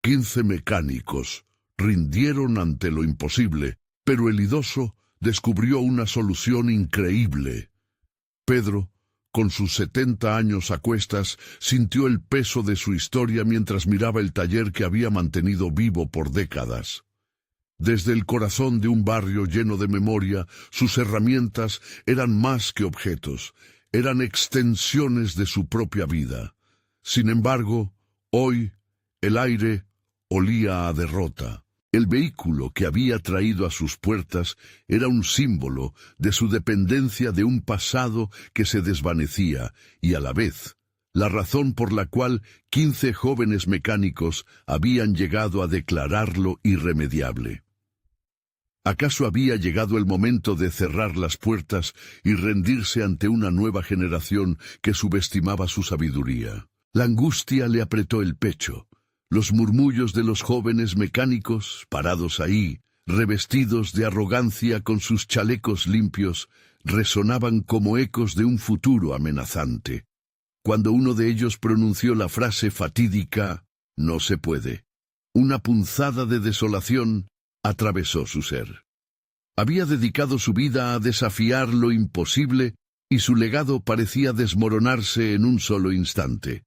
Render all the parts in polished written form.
15 mecánicos rindieron ante lo imposible, pero el idoso descubrió una solución increíble. Pedro, con sus 70 años a cuestas, sintió el peso de su historia mientras miraba el taller que había mantenido vivo por décadas. Desde el corazón de un barrio lleno de memoria, sus herramientas eran más que objetos, eran extensiones de su propia vida. Sin embargo, hoy, el aire olía a derrota. El vehículo que había traído a sus puertas era un símbolo de su dependencia de un pasado que se desvanecía y, a la vez, la razón por la cual 15 jóvenes mecánicos habían llegado a declararlo irremediable. ¿Acaso había llegado el momento de cerrar las puertas y rendirse ante una nueva generación que subestimaba su sabiduría? La angustia le apretó el pecho. Los murmullos de los jóvenes mecánicos, parados ahí, revestidos de arrogancia con sus chalecos limpios, resonaban como ecos de un futuro amenazante. Cuando uno de ellos pronunció la frase fatídica, «No se puede», una punzada de desolación atravesó su ser. Había dedicado su vida a desafiar lo imposible y su legado parecía desmoronarse en un solo instante.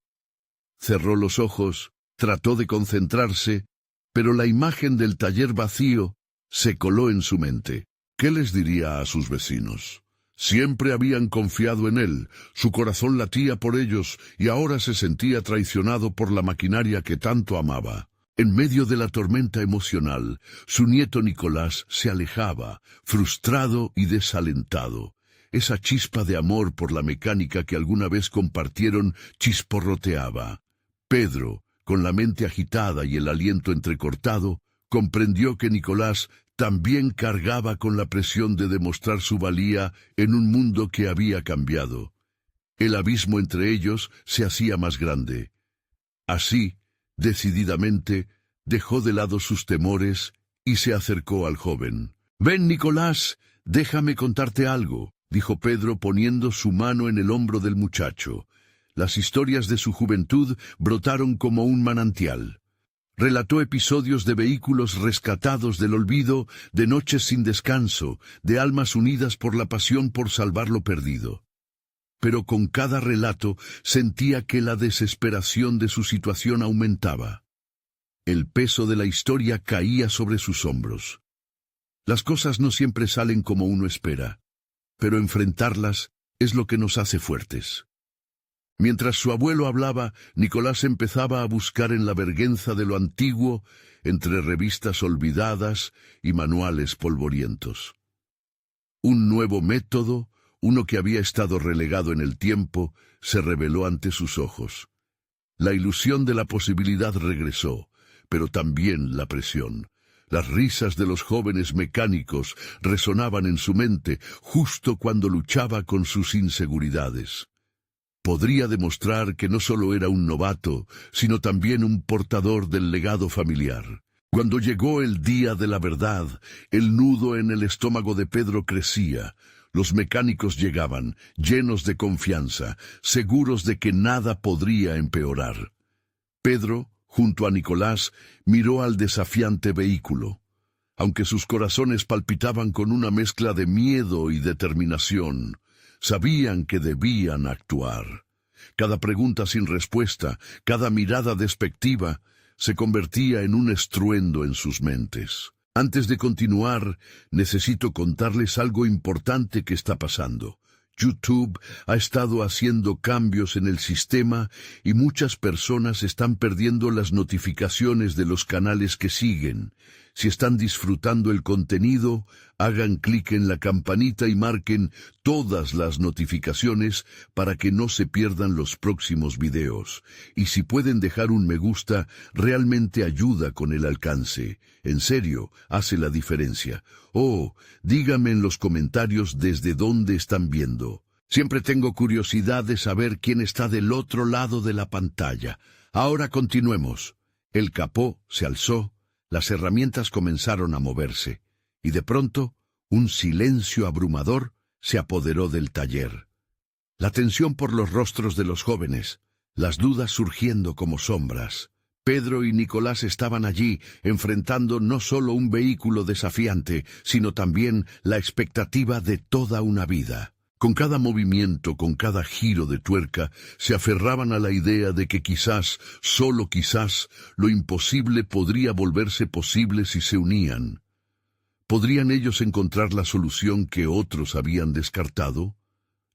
Cerró los ojos, trató de concentrarse, pero la imagen del taller vacío se coló en su mente. ¿Qué les diría a sus vecinos? Siempre habían confiado en él, su corazón latía por ellos y ahora se sentía traicionado por la maquinaria que tanto amaba. En medio de la tormenta emocional, su nieto Nicolás se alejaba, frustrado y desalentado. Esa chispa de amor por la mecánica que alguna vez compartieron chisporroteaba. Pedro, con la mente agitada y el aliento entrecortado, comprendió que Nicolás también cargaba con la presión de demostrar su valía en un mundo que había cambiado. El abismo entre ellos se hacía más grande. Así, decididamente, dejó de lado sus temores y se acercó al joven. «Ven, Nicolás, déjame contarte algo», dijo Pedro poniendo su mano en el hombro del muchacho. Las historias de su juventud brotaron como un manantial. Relató episodios de vehículos rescatados del olvido, de noches sin descanso, de almas unidas por la pasión por salvar lo perdido. Pero con cada relato sentía que la desesperación de su situación aumentaba. El peso de la historia caía sobre sus hombros. Las cosas no siempre salen como uno espera, pero enfrentarlas es lo que nos hace fuertes. Mientras su abuelo hablaba, Nicolás empezaba a buscar en la vergüenza de lo antiguo, entre revistas olvidadas y manuales polvorientos. Un nuevo método, uno que había estado relegado en el tiempo, se reveló ante sus ojos. La ilusión de la posibilidad regresó, pero también la presión. Las risas de los jóvenes mecánicos resonaban en su mente justo cuando luchaba con sus inseguridades. Podría demostrar que no solo era un novato, sino también un portador del legado familiar. Cuando llegó el día de la verdad, el nudo en el estómago de Pedro crecía. Los mecánicos llegaban, llenos de confianza, seguros de que nada podría empeorar. Pedro, junto a Nicolás, miró al desafiante vehículo. Aunque sus corazones palpitaban con una mezcla de miedo y determinación, sabían que debían actuar. Cada pregunta sin respuesta, cada mirada despectiva, se convertía en un estruendo en sus mentes. Antes de continuar, necesito contarles algo importante que está pasando. YouTube ha estado haciendo cambios en el sistema y muchas personas están perdiendo las notificaciones de los canales que siguen. Si están disfrutando el contenido, hagan clic en la campanita y marquen todas las notificaciones para que no se pierdan los próximos videos. Y si pueden dejar un me gusta, realmente ayuda con el alcance. En serio, hace la diferencia. Oh, díganme en los comentarios desde dónde están viendo. Siempre tengo curiosidad de saber quién está del otro lado de la pantalla. Ahora continuemos. El capó se alzó. Las herramientas comenzaron a moverse, y de pronto, un silencio abrumador se apoderó del taller. La tensión por los rostros de los jóvenes, las dudas surgiendo como sombras. Pedro y Nicolás estaban allí, enfrentando no solo un vehículo desafiante, sino también la expectativa de toda una vida. Con cada movimiento, con cada giro de tuerca, se aferraban a la idea de que quizás, solo quizás, lo imposible podría volverse posible si se unían. ¿Podrían ellos encontrar la solución que otros habían descartado?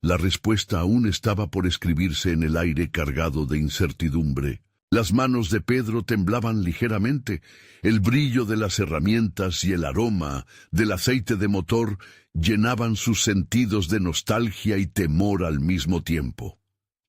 La respuesta aún estaba por escribirse en el aire cargado de incertidumbre. Las manos de Pedro temblaban ligeramente. El brillo de las herramientas y el aroma del aceite de motor llenaban sus sentidos de nostalgia y temor al mismo tiempo.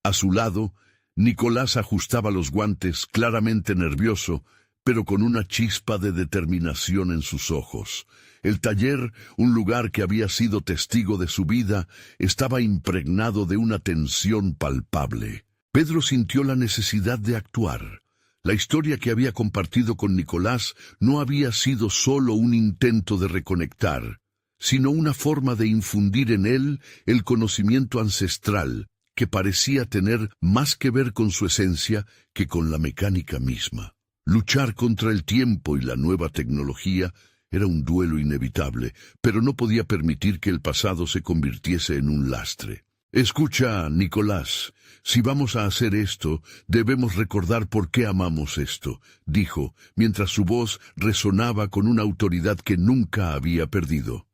A su lado, Nicolás ajustaba los guantes, claramente nervioso, pero con una chispa de determinación en sus ojos. El taller, un lugar que había sido testigo de su vida, estaba impregnado de una tensión palpable. Pedro sintió la necesidad de actuar. La historia que había compartido con Nicolás no había sido solo un intento de reconectar, sino una forma de infundir en él el conocimiento ancestral, que parecía tener más que ver con su esencia que con la mecánica misma. Luchar contra el tiempo y la nueva tecnología era un duelo inevitable, pero no podía permitir que el pasado se convirtiese en un lastre. Escucha, Nicolás, si vamos a hacer esto, debemos recordar por qué amamos esto, dijo, mientras su voz resonaba con una autoridad que nunca había perdido.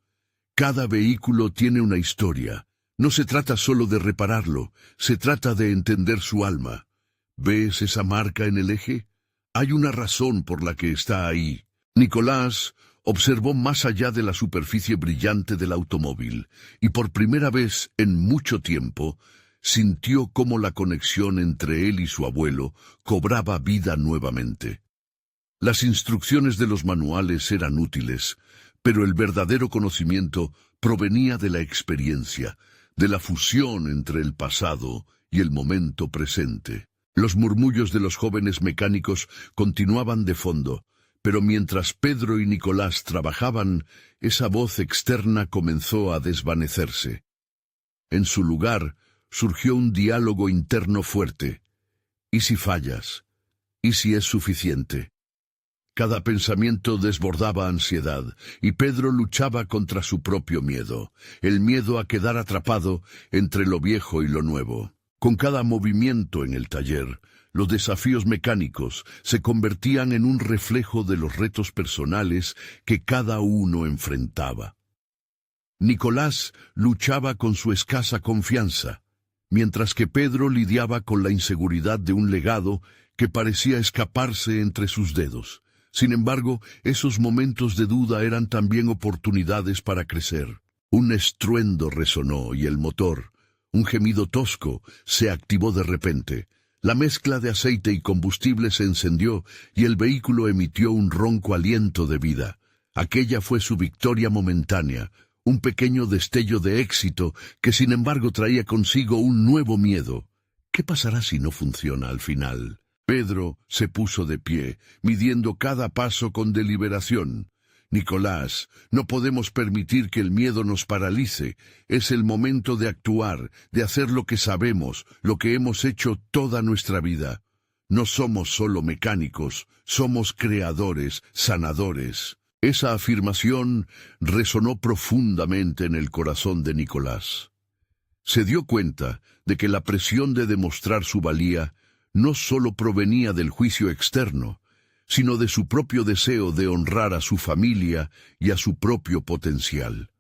Cada vehículo tiene una historia. No se trata solo de repararlo, se trata de entender su alma. ¿Ves esa marca en el eje? Hay una razón por la que está ahí. Nicolás observó más allá de la superficie brillante del automóvil, y por primera vez en mucho tiempo sintió cómo la conexión entre él y su abuelo cobraba vida nuevamente. Las instrucciones de los manuales eran útiles, pero el verdadero conocimiento provenía de la experiencia, de la fusión entre el pasado y el momento presente. Los murmullos de los jóvenes mecánicos continuaban de fondo, pero mientras Pedro y Nicolás trabajaban, esa voz externa comenzó a desvanecerse. En su lugar, surgió un diálogo interno fuerte. ¿Y si fallas? ¿Y si es suficiente? Cada pensamiento desbordaba ansiedad, y Pedro luchaba contra su propio miedo, el miedo a quedar atrapado entre lo viejo y lo nuevo. Con cada movimiento en el taller, los desafíos mecánicos se convertían en un reflejo de los retos personales que cada uno enfrentaba. Nicolás luchaba con su escasa confianza, mientras que Pedro lidiaba con la inseguridad de un legado que parecía escaparse entre sus dedos. Sin embargo, esos momentos de duda eran también oportunidades para crecer. Un estruendo resonó y el motor, un gemido tosco, se activó de repente. La mezcla de aceite y combustible se encendió y el vehículo emitió un ronco aliento de vida. Aquella fue su victoria momentánea, un pequeño destello de éxito que sin embargo traía consigo un nuevo miedo. ¿Qué pasará si no funciona al final? Pedro se puso de pie, midiendo cada paso con deliberación. Nicolás, no podemos permitir que el miedo nos paralice. Es el momento de actuar, de hacer lo que sabemos, lo que hemos hecho toda nuestra vida. No somos solo mecánicos, somos creadores, sanadores. Esa afirmación resonó profundamente en el corazón de Nicolás. Se dio cuenta de que la presión de demostrar su valía no solo provenía del juicio externo, sino de su propio deseo de honrar a su familia y a su propio potencial.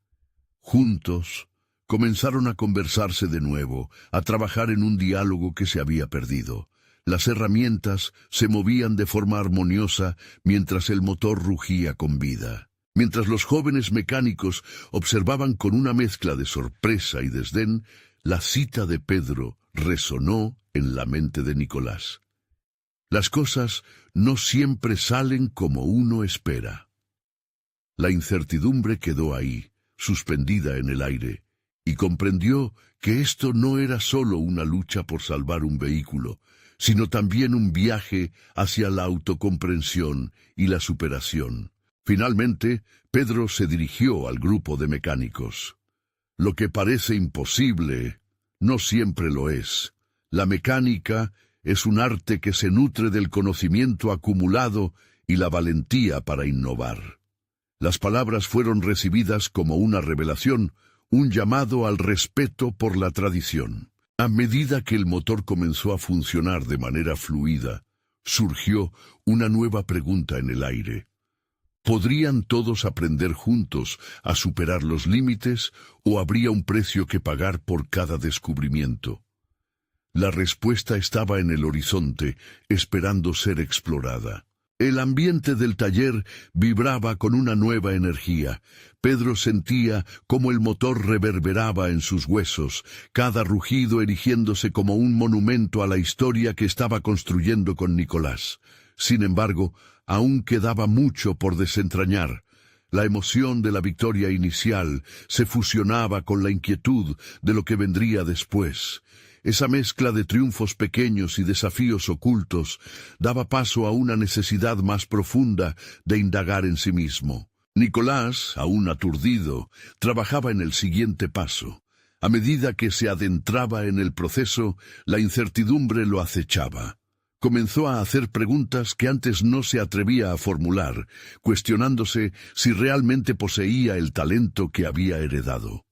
Juntos, comenzaron a conversarse de nuevo, a trabajar en un diálogo que se había perdido. Las herramientas se movían de forma armoniosa mientras el motor rugía con vida. Mientras los jóvenes mecánicos observaban con una mezcla de sorpresa y desdén, la cita de Pedro resonó en la mente de Nicolás. Las cosas no siempre salen como uno espera. La incertidumbre quedó ahí, suspendida en el aire, y comprendió que esto no era solo una lucha por salvar un vehículo, sino también un viaje hacia la autocomprensión y la superación. Finalmente, Pedro se dirigió al grupo de mecánicos. Lo que parece imposible no siempre lo es. La mecánica es un arte que se nutre del conocimiento acumulado y la valentía para innovar. Las palabras fueron recibidas como una revelación, un llamado al respeto por la tradición. A medida que el motor comenzó a funcionar de manera fluida, surgió una nueva pregunta en el aire. ¿Podrían todos aprender juntos a superar los límites o habría un precio que pagar por cada descubrimiento? La respuesta estaba en el horizonte, esperando ser explorada. El ambiente del taller vibraba con una nueva energía. Pedro sentía cómo el motor reverberaba en sus huesos, cada rugido erigiéndose como un monumento a la historia que estaba construyendo con Nicolás. Sin embargo, aún quedaba mucho por desentrañar. La emoción de la victoria inicial se fusionaba con la inquietud de lo que vendría después. Esa mezcla de triunfos pequeños y desafíos ocultos daba paso a una necesidad más profunda de indagar en sí mismo. Nicolás, aún aturdido, trabajaba en el siguiente paso. A medida que se adentraba en el proceso, la incertidumbre lo acechaba. Comenzó a hacer preguntas que antes no se atrevía a formular, cuestionándose si realmente poseía el talento que había heredado.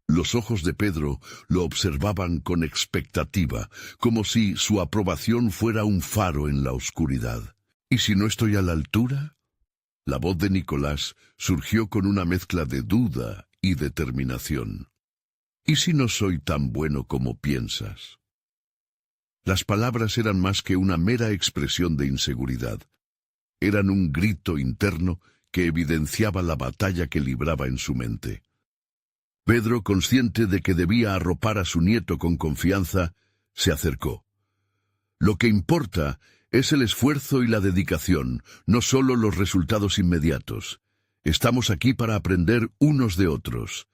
Los ojos de Pedro lo observaban con expectativa, como si su aprobación fuera un faro en la oscuridad. ¿Y si no estoy a la altura? La voz de Nicolás surgió con una mezcla de duda y determinación. ¿Y si no soy tan bueno como piensas? Las palabras eran más que una mera expresión de inseguridad. Eran un grito interno que evidenciaba la batalla que libraba en su mente. Pedro, consciente de que debía arropar a su nieto con confianza, se acercó. Lo que importa es el esfuerzo y la dedicación, no solo los resultados inmediatos. Estamos aquí para aprender unos de otros.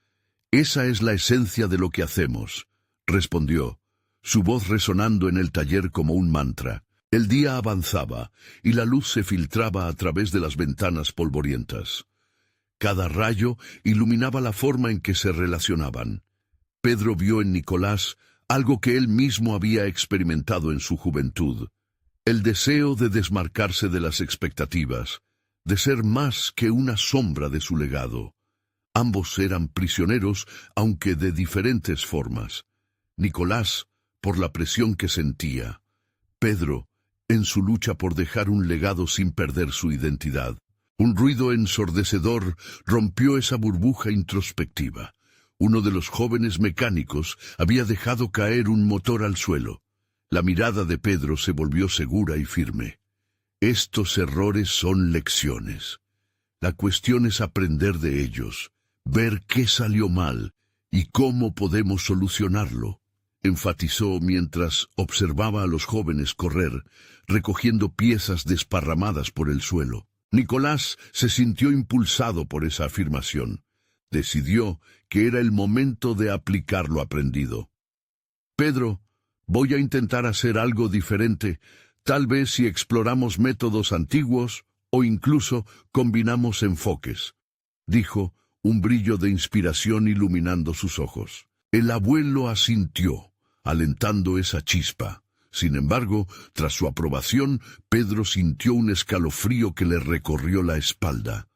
Esa es la esencia de lo que hacemos, respondió, su voz resonando en el taller como un mantra. El día avanzaba y la luz se filtraba a través de las ventanas polvorientas. Cada rayo iluminaba la forma en que se relacionaban. Pedro vio en Nicolás algo que él mismo había experimentado en su juventud, el deseo de desmarcarse de las expectativas, de ser más que una sombra de su legado. Ambos eran prisioneros, aunque de diferentes formas. Nicolás, por la presión que sentía. Pedro, en su lucha por dejar un legado sin perder su identidad. Un ruido ensordecedor rompió esa burbuja introspectiva. Uno de los jóvenes mecánicos había dejado caer un motor al suelo. La mirada de Pedro se volvió segura y firme. Estos errores son lecciones. La cuestión es aprender de ellos, ver qué salió mal y cómo podemos solucionarlo, enfatizó mientras observaba a los jóvenes correr, recogiendo piezas desparramadas por el suelo. Nicolás se sintió impulsado por esa afirmación. Decidió que era el momento de aplicar lo aprendido. Pedro, voy a intentar hacer algo diferente, tal vez si exploramos métodos antiguos o incluso combinamos enfoques, dijo, un brillo de inspiración iluminando sus ojos. El abuelo asintió, alentando esa chispa. Sin embargo, tras su aprobación, Pedro sintió un escalofrío que le recorrió la espalda.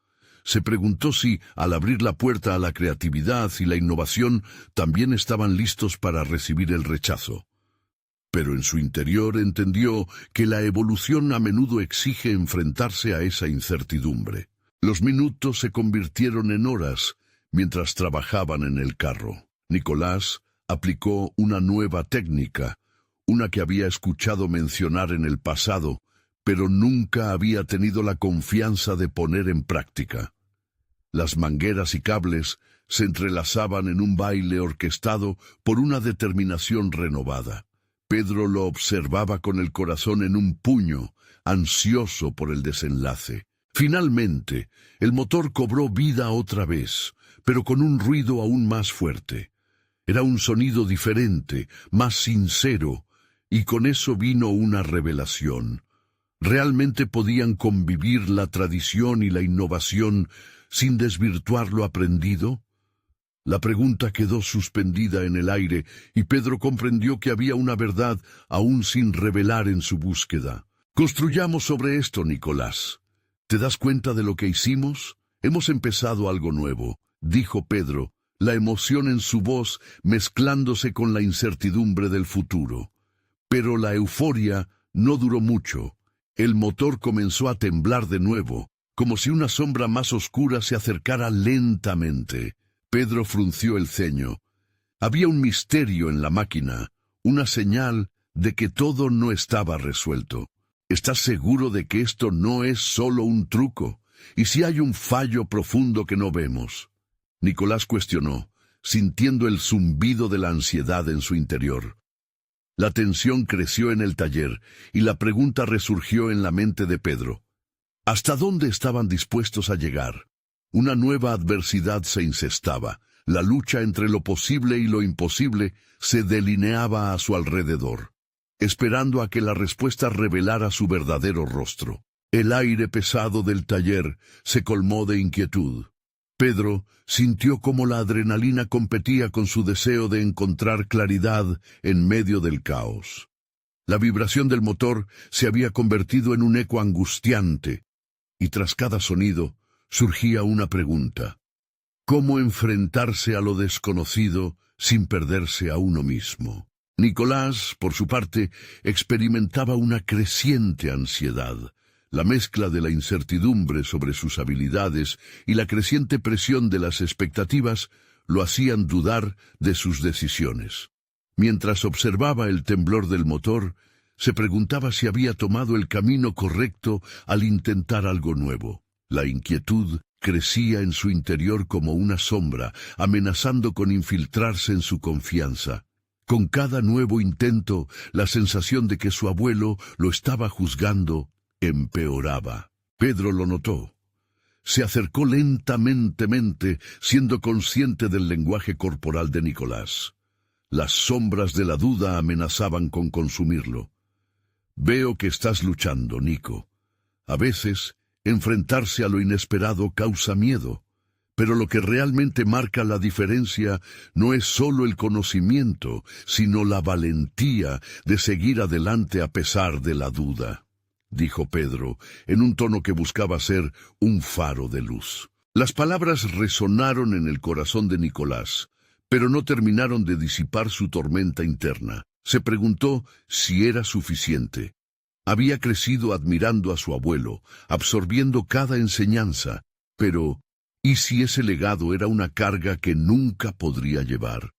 Se preguntó si, al abrir la puerta a la creatividad y la innovación, también estaban listos para recibir el rechazo. Pero en su interior entendió que la evolución a menudo exige enfrentarse a esa incertidumbre. Los minutos se convirtieron en horas mientras trabajaban en el carro. Nicolás aplicó una nueva técnica, una que había escuchado mencionar en el pasado, pero nunca había tenido la confianza de poner en práctica. Las mangueras y cables se entrelazaban en un baile orquestado por una determinación renovada. Pedro lo observaba con el corazón en un puño, ansioso por el desenlace. Finalmente, el motor cobró vida otra vez, pero con un ruido aún más fuerte. Era un sonido diferente, más sincero, y con eso vino una revelación. ¿Realmente podían convivir la tradición y la innovación sin desvirtuar lo aprendido? La pregunta quedó suspendida en el aire y Pedro comprendió que había una verdad aún sin revelar en su búsqueda. Construyamos sobre esto, Nicolás. ¿Te das cuenta de lo que hicimos? Hemos empezado algo nuevo, dijo Pedro, la emoción en su voz mezclándose con la incertidumbre del futuro. Pero la euforia no duró mucho. El motor comenzó a temblar de nuevo, como si una sombra más oscura se acercara lentamente. Pedro frunció el ceño. Había un misterio en la máquina, una señal de que todo no estaba resuelto. ¿Estás seguro de que esto no es solo un truco? ¿Y si hay un fallo profundo que no vemos? Nicolás cuestionó, sintiendo el zumbido de la ansiedad en su interior. La tensión creció en el taller y la pregunta resurgió en la mente de Pedro. ¿Hasta dónde estaban dispuestos a llegar? Una nueva adversidad se incestaba. La lucha entre lo posible y lo imposible se delineaba a su alrededor, esperando a que la respuesta revelara su verdadero rostro. El aire pesado del taller se colmó de inquietud. Pedro sintió cómo la adrenalina competía con su deseo de encontrar claridad en medio del caos. La vibración del motor se había convertido en un eco angustiante, y tras cada sonido surgía una pregunta: ¿cómo enfrentarse a lo desconocido sin perderse a uno mismo? Nicolás, por su parte, experimentaba una creciente ansiedad. La mezcla de la incertidumbre sobre sus habilidades y la creciente presión de las expectativas lo hacían dudar de sus decisiones. Mientras observaba el temblor del motor, se preguntaba si había tomado el camino correcto al intentar algo nuevo. La inquietud crecía en su interior como una sombra, amenazando con infiltrarse en su confianza. Con cada nuevo intento, la sensación de que su abuelo lo estaba juzgando empeoraba. Pedro lo notó. Se acercó lentamente, siendo consciente del lenguaje corporal de Nicolás. Las sombras de la duda amenazaban con consumirlo. Veo que estás luchando, Nico. A veces, enfrentarse a lo inesperado causa miedo, pero lo que realmente marca la diferencia no es solo el conocimiento, sino la valentía de seguir adelante a pesar de la duda, dijo Pedro, en un tono que buscaba ser un faro de luz. Las palabras resonaron en el corazón de Nicolás, pero no terminaron de disipar su tormenta interna. Se preguntó si era suficiente. Había crecido admirando a su abuelo, absorbiendo cada enseñanza, pero ¿y si ese legado era una carga que nunca podría llevar?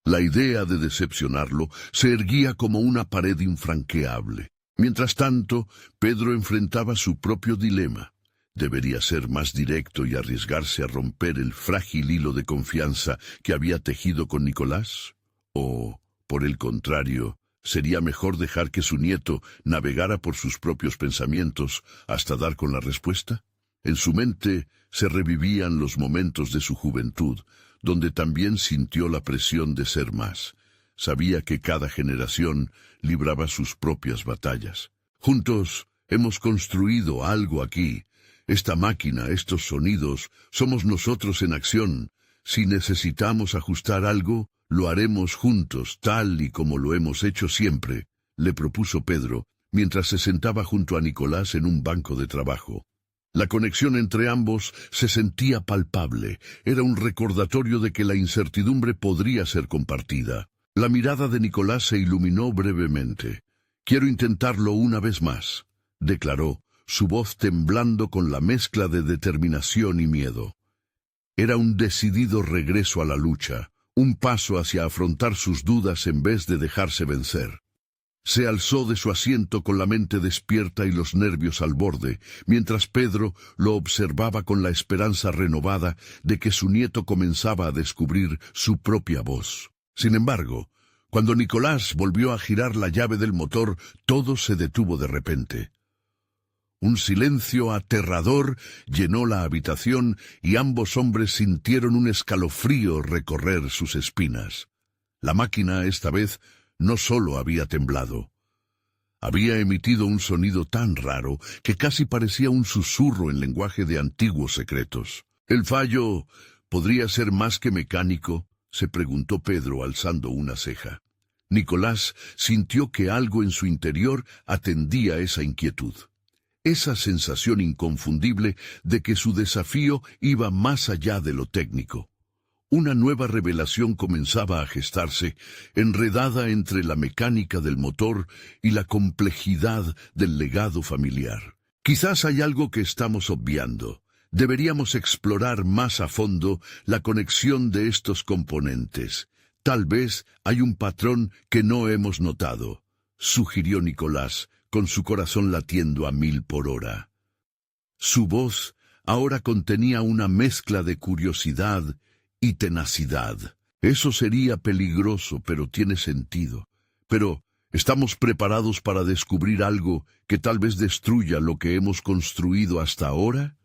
La idea de decepcionarlo se erguía como una pared infranqueable. Mientras tanto, Pedro enfrentaba su propio dilema. ¿Debería ser más directo y arriesgarse a romper el frágil hilo de confianza que había tejido con Nicolás? ¿O, por el contrario, sería mejor dejar que su nieto navegara por sus propios pensamientos hasta dar con la respuesta? En su mente se revivían los momentos de su juventud, donde también sintió la presión de ser más. Sabía que cada generación libraba sus propias batallas. Juntos hemos construido algo aquí. Esta máquina, estos sonidos, somos nosotros en acción. Si necesitamos ajustar algo, lo haremos juntos, tal y como lo hemos hecho siempre, le propuso Pedro, mientras se sentaba junto a Nicolás en un banco de trabajo. La conexión entre ambos se sentía palpable. Era un recordatorio de que la incertidumbre podría ser compartida. La mirada de Nicolás se iluminó brevemente. «Quiero intentarlo una vez más», declaró, su voz temblando con la mezcla de determinación y miedo. Era un decidido regreso a la lucha, un paso hacia afrontar sus dudas en vez de dejarse vencer. Se alzó de su asiento con la mente despierta y los nervios al borde, mientras Pedro lo observaba con la esperanza renovada de que su nieto comenzaba a descubrir su propia voz. Sin embargo, cuando Nicolás volvió a girar la llave del motor, todo se detuvo de repente. Un silencio aterrador llenó la habitación y ambos hombres sintieron un escalofrío recorrer sus espinas. La máquina, esta vez, no solo había temblado. Había emitido un sonido tan raro que casi parecía un susurro en lenguaje de antiguos secretos. «El fallo ¿Podría ser más que mecánico?, se preguntó Pedro alzando una ceja. Nicolás sintió que algo en su interior atendía esa inquietud. Esa sensación inconfundible de que su desafío iba más allá de lo técnico. Una nueva revelación comenzaba a gestarse, enredada entre la mecánica del motor y la complejidad del legado familiar. Quizás hay algo que estamos obviando. Deberíamos explorar más a fondo la conexión de estos componentes. Tal vez hay un patrón que no hemos notado, sugirió Nicolás, con su corazón latiendo a 1000 por hora. Su voz ahora contenía una mezcla de curiosidad y tenacidad. Eso sería peligroso, pero tiene sentido. Pero, ¿estamos preparados para descubrir algo que tal vez destruya lo que hemos construido hasta ahora?,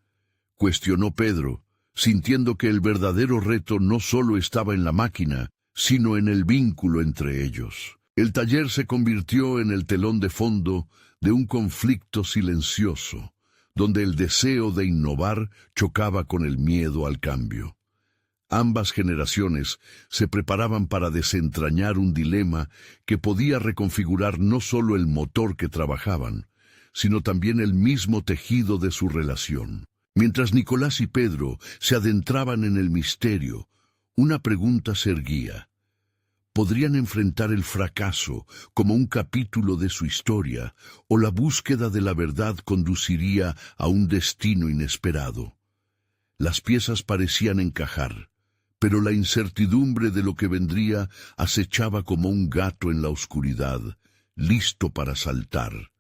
cuestionó Pedro, sintiendo que el verdadero reto no solo estaba en la máquina, sino en el vínculo entre ellos. El taller se convirtió en el telón de fondo de un conflicto silencioso, donde el deseo de innovar chocaba con el miedo al cambio. Ambas generaciones se preparaban para desentrañar un dilema que podía reconfigurar no solo el motor que trabajaban, sino también el mismo tejido de su relación. Mientras Nicolás y Pedro se adentraban en el misterio, una pregunta se erguía. ¿Podrían enfrentar el fracaso como un capítulo de su historia, o la búsqueda de la verdad conduciría a un destino inesperado? Las piezas parecían encajar, pero la incertidumbre de lo que vendría acechaba como un gato en la oscuridad, listo para saltar.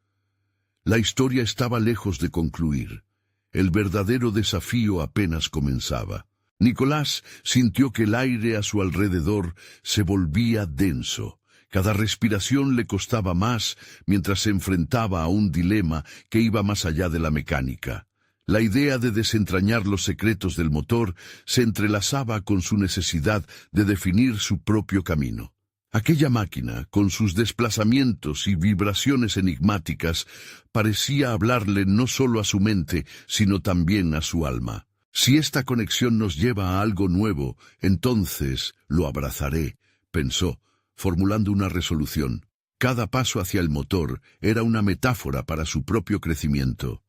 La historia estaba lejos de concluir. El verdadero desafío apenas comenzaba. Nicolás sintió que el aire a su alrededor se volvía denso. Cada respiración le costaba más mientras se enfrentaba a un dilema que iba más allá de la mecánica. La idea de desentrañar los secretos del motor se entrelazaba con su necesidad de definir su propio camino. Aquella máquina, con sus desplazamientos y vibraciones enigmáticas, parecía hablarle no solo a su mente, sino también a su alma. Si esta conexión nos lleva a algo nuevo, entonces lo abrazaré, pensó, formulando una resolución. Cada paso hacia el motor era una metáfora para su propio crecimiento.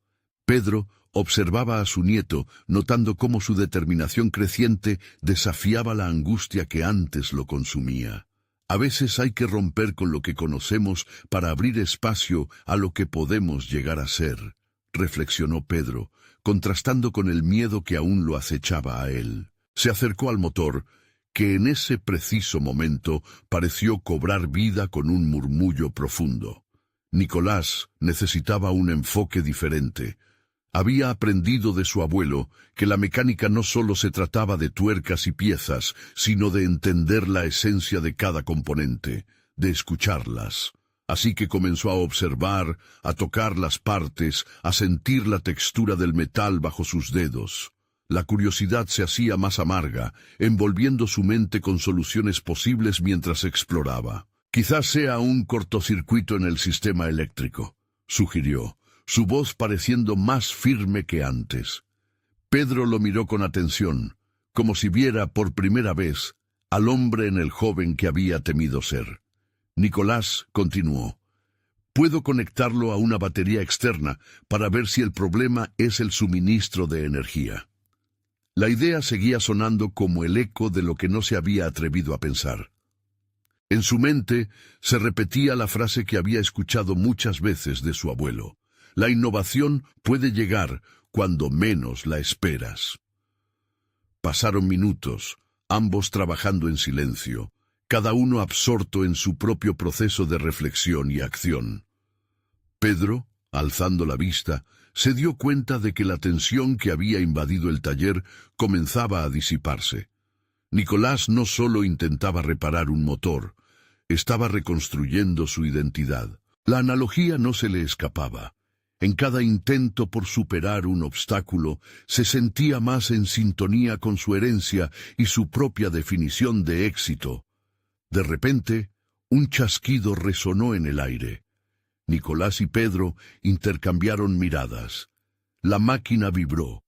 Pedro observaba a su nieto, notando cómo su determinación creciente desafiaba la angustia que antes lo consumía. A veces hay que romper con lo que conocemos para abrir espacio a lo que podemos llegar a ser, reflexionó Pedro, contrastando con el miedo que aún lo acechaba a él. Se acercó al motor, que en ese preciso momento pareció cobrar vida con un murmullo profundo. Nicolás necesitaba un enfoque diferente. Había aprendido de su abuelo que la mecánica no solo se trataba de tuercas y piezas, sino de entender la esencia de cada componente, de escucharlas. Así que comenzó a observar, a tocar las partes, a sentir la textura del metal bajo sus dedos. La curiosidad se hacía más amarga, envolviendo su mente con soluciones posibles mientras exploraba. Quizás sea un cortocircuito en el sistema eléctrico, sugirió, su voz pareciendo más firme que antes. Pedro lo miró con atención, como si viera por primera vez al hombre en el joven que había temido ser. Nicolás continuó. Puedo conectarlo a una batería externa para ver si el problema es el suministro de energía. La idea seguía sonando como el eco de lo que no se había atrevido a pensar. En su mente se repetía la frase que había escuchado muchas veces de su abuelo. La innovación puede llegar cuando menos la esperas. Pasaron minutos, ambos trabajando en silencio, cada uno absorto en su propio proceso de reflexión y acción. Pedro, alzando la vista, se dio cuenta de que la tensión que había invadido el taller comenzaba a disiparse. Nicolás no solo intentaba reparar un motor, estaba reconstruyendo su identidad. La analogía no se le escapaba. En cada intento por superar un obstáculo, se sentía más en sintonía con su herencia y su propia definición de éxito. De repente, un chasquido resonó en el aire. Nicolás y Pedro intercambiaron miradas. La máquina vibró,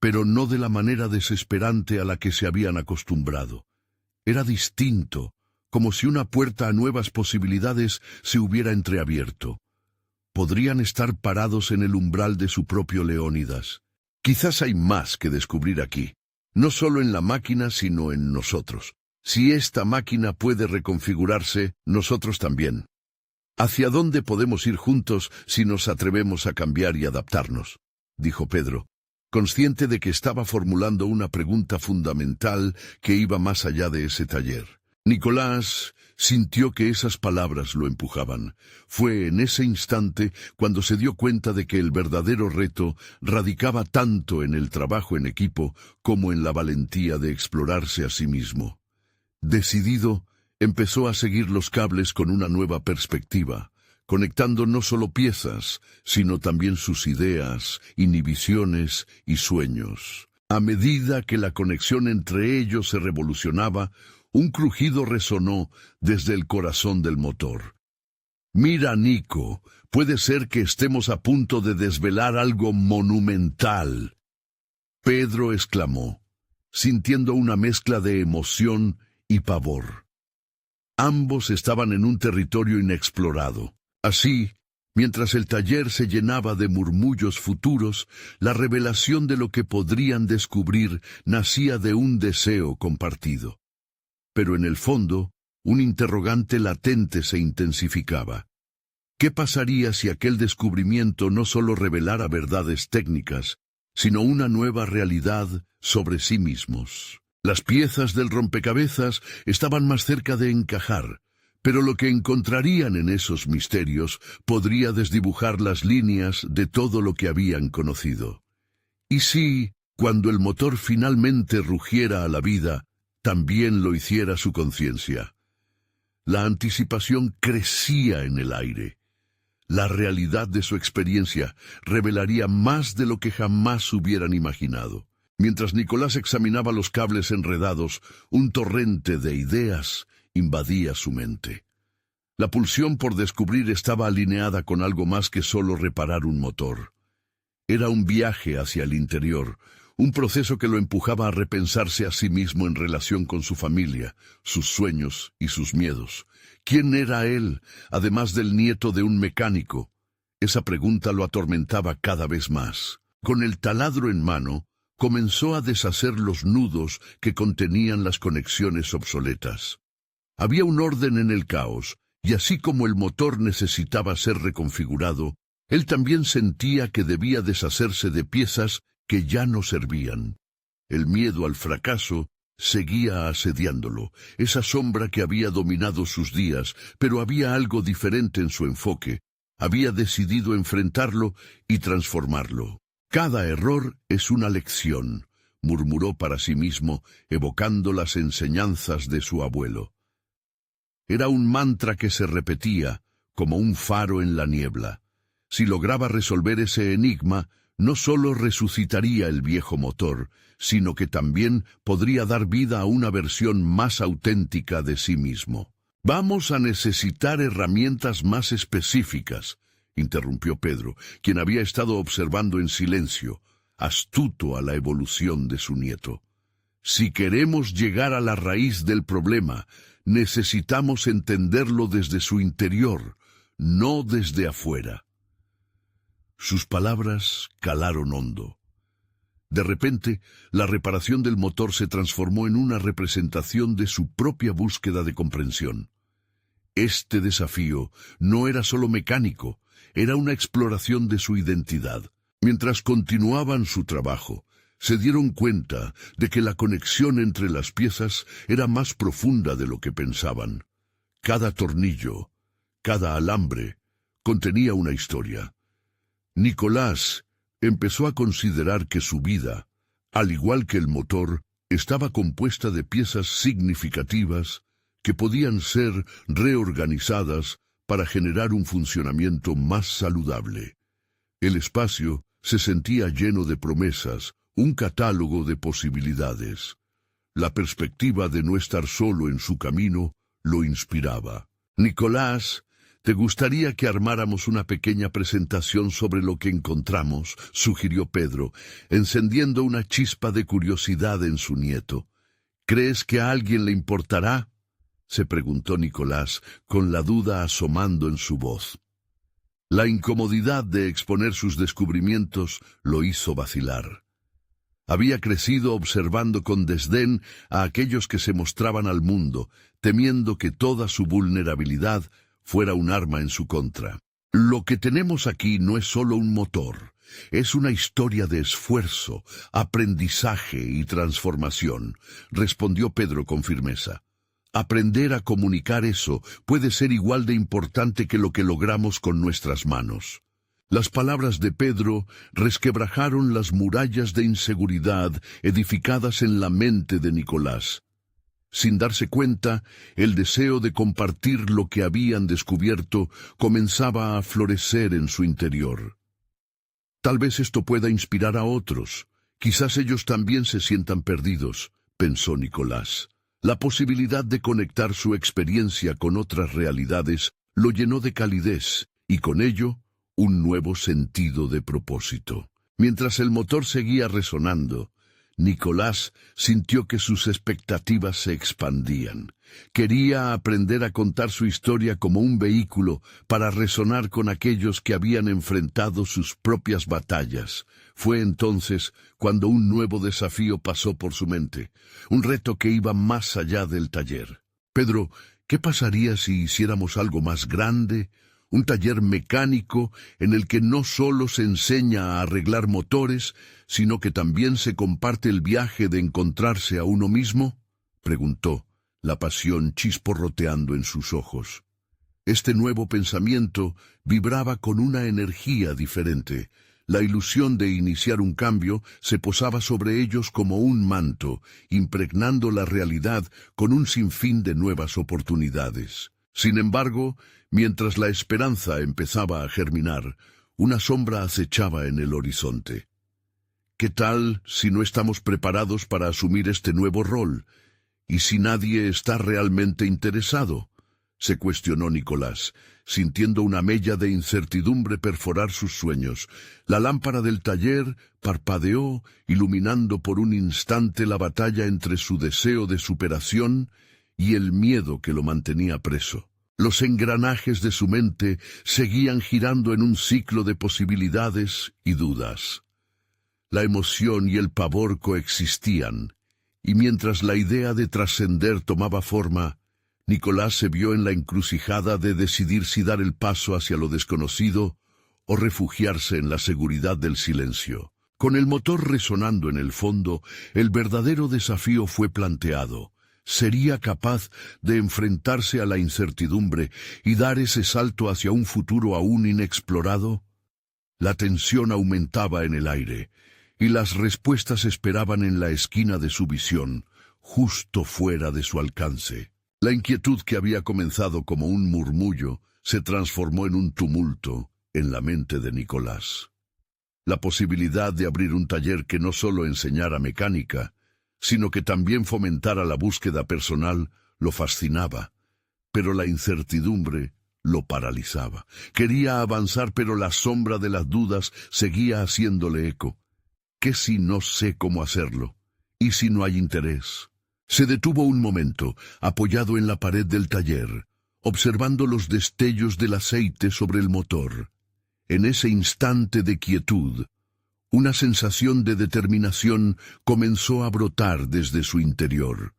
pero no de la manera desesperante a la que se habían acostumbrado. Era distinto, como si una puerta a nuevas posibilidades se hubiera entreabierto. Podrían estar parados en el umbral de su propio Leónidas. Quizás hay más que descubrir aquí, no solo en la máquina, sino en nosotros. Si esta máquina puede reconfigurarse, nosotros también. ¿Hacia dónde podemos ir juntos si nos atrevemos a cambiar y adaptarnos?, dijo Pedro, consciente de que estaba formulando una pregunta fundamental que iba más allá de ese taller. Nicolás sintió que esas palabras lo empujaban. Fue en ese instante cuando se dio cuenta de que el verdadero reto radicaba tanto en el trabajo en equipo como en la valentía de explorarse a sí mismo. Decidido, empezó a seguir los cables con una nueva perspectiva, conectando no solo piezas, sino también sus ideas, inhibiciones y sueños. A medida que la conexión entre ellos se revolucionaba, un crujido resonó desde el corazón del motor. «Mira, Nico, puede ser que estemos a punto de desvelar algo monumental», Pedro exclamó, sintiendo una mezcla de emoción y pavor. Ambos estaban en un territorio inexplorado. Así, mientras el taller se llenaba de murmullos futuros, la revelación de lo que podrían descubrir nacía de un deseo compartido. Pero en el fondo, un interrogante latente se intensificaba. ¿Qué pasaría si aquel descubrimiento no solo revelara verdades técnicas, sino una nueva realidad sobre sí mismos? Las piezas del rompecabezas estaban más cerca de encajar, pero lo que encontrarían en esos misterios podría desdibujar las líneas de todo lo que habían conocido. ¿Y si, cuando el motor finalmente rugiera a la vida, también lo hiciera su conciencia? La anticipación crecía en el aire. La realidad de su experiencia revelaría más de lo que jamás hubieran imaginado. Mientras Nicolás examinaba los cables enredados, un torrente de ideas invadía su mente. La pulsión por descubrir estaba alineada con algo más que solo reparar un motor. Era un viaje hacia el interior, un proceso que lo empujaba a repensarse a sí mismo en relación con su familia, sus sueños y sus miedos. ¿Quién era él, además del nieto de un mecánico? Esa pregunta lo atormentaba cada vez más. Con el taladro en mano, comenzó a deshacer los nudos que contenían las conexiones obsoletas. Había un orden en el caos, y así como el motor necesitaba ser reconfigurado, él también sentía que debía deshacerse de piezas que ya no servían. El miedo al fracaso seguía asediándolo, esa sombra que había dominado sus días, pero había algo diferente en su enfoque. Había decidido enfrentarlo y transformarlo. «Cada error es una lección», murmuró para sí mismo, evocando las enseñanzas de su abuelo. Era un mantra que se repetía, como un faro en la niebla. Si lograba resolver ese enigma, no solo resucitaría el viejo motor, sino que también podría dar vida a una versión más auténtica de sí mismo. «Vamos a necesitar herramientas más específicas», interrumpió Pedro, quien había estado observando en silencio, astuto a la evolución de su nieto. «Si queremos llegar a la raíz del problema, necesitamos entenderlo desde su interior, no desde afuera». Sus palabras calaron hondo. De repente, la reparación del motor se transformó en una representación de su propia búsqueda de comprensión. Este desafío no era solo mecánico, era una exploración de su identidad. Mientras continuaban su trabajo, se dieron cuenta de que la conexión entre las piezas era más profunda de lo que pensaban. Cada tornillo, cada alambre, contenía una historia. Nicolás empezó a considerar que su vida, al igual que el motor, estaba compuesta de piezas significativas que podían ser reorganizadas para generar un funcionamiento más saludable. El espacio se sentía lleno de promesas, un catálogo de posibilidades. La perspectiva de no estar solo en su camino lo inspiraba. Nicolás ¿Te gustaría que armáramos una pequeña presentación sobre lo que encontramos?, sugirió Pedro, encendiendo una chispa de curiosidad en su nieto. ¿Crees que a alguien le importará?, se preguntó Nicolás, con la duda asomando en su voz. La incomodidad de exponer sus descubrimientos lo hizo vacilar. Había crecido observando con desdén a aquellos que se mostraban al mundo, temiendo que toda su vulnerabilidad fuera un arma en su contra. Lo que tenemos aquí no es solo un motor, es una historia de esfuerzo, aprendizaje y transformación, respondió Pedro con firmeza. Aprender a comunicar eso puede ser igual de importante que lo que logramos con nuestras manos. Las palabras de Pedro resquebrajaron las murallas de inseguridad edificadas en la mente de Nicolás. Sin darse cuenta, el deseo de compartir lo que habían descubierto comenzaba a florecer en su interior. Tal vez esto pueda inspirar a otros. Quizás ellos también se sientan perdidos, pensó Nicolás. La posibilidad de conectar su experiencia con otras realidades lo llenó de calidez y con ello un nuevo sentido de propósito. Mientras el motor seguía resonando, Nicolás sintió que sus expectativas se expandían. Quería aprender a contar su historia como un vehículo para resonar con aquellos que habían enfrentado sus propias batallas. Fue entonces cuando un nuevo desafío pasó por su mente, un reto que iba más allá del taller. Pedro, ¿qué pasaría si hiciéramos algo más grande? Un taller mecánico en el que no solo se enseña a arreglar motores, sino que también se comparte el viaje de encontrarse a uno mismo, preguntó, la pasión chisporroteando en sus ojos. Este nuevo pensamiento vibraba con una energía diferente. La ilusión de iniciar un cambio se posaba sobre ellos como un manto, impregnando la realidad con un sinfín de nuevas oportunidades. Sin embargo, mientras la esperanza empezaba a germinar, una sombra acechaba en el horizonte. ¿Qué tal si no estamos preparados para asumir este nuevo rol? ¿Y si nadie está realmente interesado?, se cuestionó Nicolás, sintiendo una mella de incertidumbre perforar sus sueños. La lámpara del taller parpadeó, iluminando por un instante la batalla entre su deseo de superación y el miedo que lo mantenía preso. Los engranajes de su mente seguían girando en un ciclo de posibilidades y dudas. La emoción y el pavor coexistían, y mientras la idea de trascender tomaba forma, Nicolás se vio en la encrucijada de decidir si dar el paso hacia lo desconocido o refugiarse en la seguridad del silencio. Con el motor resonando en el fondo, el verdadero desafío fue planteado. ¿Sería capaz de enfrentarse a la incertidumbre y dar ese salto hacia un futuro aún inexplorado? La tensión aumentaba en el aire, y las respuestas esperaban en la esquina de su visión, justo fuera de su alcance. La inquietud que había comenzado como un murmullo se transformó en un tumulto en la mente de Nicolás. La posibilidad de abrir un taller que no solo enseñara mecánica, sino que también fomentara la búsqueda personal, lo fascinaba, pero la incertidumbre lo paralizaba. Quería avanzar, pero la sombra de las dudas seguía haciéndole eco. ¿Qué si no sé cómo hacerlo? ¿Y si no hay interés? Se detuvo un momento, apoyado en la pared del taller, observando los destellos del aceite sobre el motor. En ese instante de quietud, una sensación de determinación comenzó a brotar desde su interior.